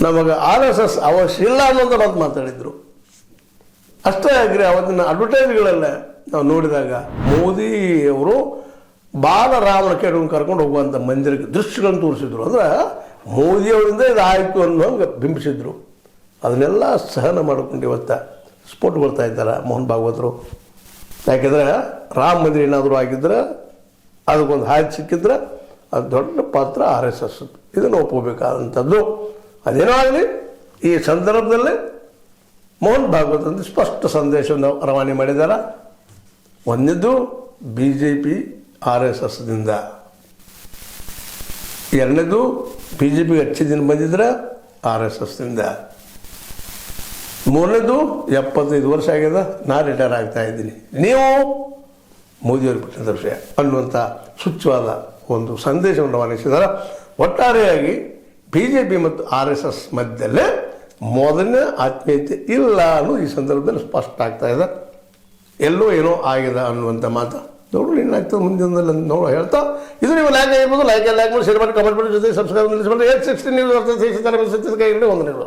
ನಮಗೆ RSS ಅವಶ್ಯ ಇಲ್ಲ ಅನ್ನೋದು ಮಾತು ಮಾತಾಡಿದರು. ಅಷ್ಟೇ ಆಗ್ರಿ, ಅವತ್ತಿನ ಅಡ್ವರ್ಟೈಸ್ಗಳೆಲ್ಲ ನಾವು ನೋಡಿದಾಗ ಮೋದಿಯವರು ಬಾಲರಾಮನ ಕೆಡವನ್ನು ಕರ್ಕೊಂಡು ಹೋಗುವಂಥ ಮಂದಿರಕ್ಕೆ ದೃಶ್ಯಗಳನ್ನು ತೋರಿಸಿದ್ರು. ಅಂದ್ರೆ ಮೋದಿಯವರಿಂದ ಇದು ಆಯಿತು ಅನ್ನೋಂಗೆ ಬಿಂಬಿಸಿದ್ರು. ಅದನ್ನೆಲ್ಲ ಸಹನ ಮಾಡಿಕೊಂಡು ಇವತ್ತು ಸ್ಫೋಟಗೊಳ್ತಾ ಇದ್ದಾರೆ ಮೋಹನ್ ಭಾಗವತರು. ಯಾಕೆಂದರೆ ರಾಮ ಮಂದಿರ ಏನಾದರೂ ಆಗಿದ್ರೆ ಅದಕ್ಕೊಂದು ಹಾದಿ ಸಿಕ್ಕಿದ್ರೆ ಅದು ದೊಡ್ಡ ಪಾತ್ರ RSS. ಇದನ್ನು ಒಪ್ಪಬೇಕಾದಂಥದ್ದು. ಅದೇನೋ ಆಗಲಿ, ಈ ಸಂದರ್ಭದಲ್ಲಿ ಮೋಹನ್ ಭಾಗವತ್ ಅಂತ ಸ್ಪಷ್ಟ ಸಂದೇಶವನ್ನು ರವಾನೆ ಮಾಡಿದ್ದಾರೆ. ಒಂದನೇದು BJP RSSದಿಂದ, ಎರಡನೇದು BJP ಹೆಚ್ಚು ದಿನ ಬಂದಿದ್ರೆ RSSದಿಂದ, ಮೂರನೇದು 75 ವರ್ಷ ಆಗಿದೆ, ನಾ ರಿಟೈರ್ ಆಗ್ತಾ ಇದ್ದೀನಿ, ನೀವು ಮೋದಿಯವರು ಬಿಟ್ಟಂಥ ವಿಷಯ ಅನ್ನುವಂಥ ಸೂಚ್ಯವಾದ ಒಂದು ಸಂದೇಶವನ್ನು ರವಾನಿಸಿದ್ದಾರೆ. ಒಟ್ಟಾರೆಯಾಗಿ BJP ಮತ್ತು RSS ಮಧ್ಯದಲ್ಲೇ ಮೊದಲನೇ ಆತ್ಮೀಯತೆ ಇಲ್ಲ ಅನ್ನೋದು ಈ ಸಂದರ್ಭದಲ್ಲಿ ಸ್ಪಷ್ಟ ಆಗ್ತಾ ಇದೆ. ಎಲ್ಲೋ ಏನೋ ಆಗಿದೆ ಅನ್ನುವಂಥ ಮಾತು. ನೋಡೋಣ ಏನಾಗ್ತದೆ ಮುಂದಿನ ನೋಡೋ ಹೇಳ್ತಾ, ಇದು ನೀವು ಲೈಕ್ ಆಗಿರ್ಬೋದು, ಲೈಕ್ ಮಾಡಿ, ಶೇರ್ ಮಾಡಿ, ಕಮೆಂಟ್ ಮಾಡಿ, ಜೊತೆ ಸಬ್ಸ್ಕ್ರೈಬ್ ನಿಲ್ಲಿಸ್ಕೊಂಡು 860 ನ್ಯೂಸ್ ವಂದನೆಗಳು.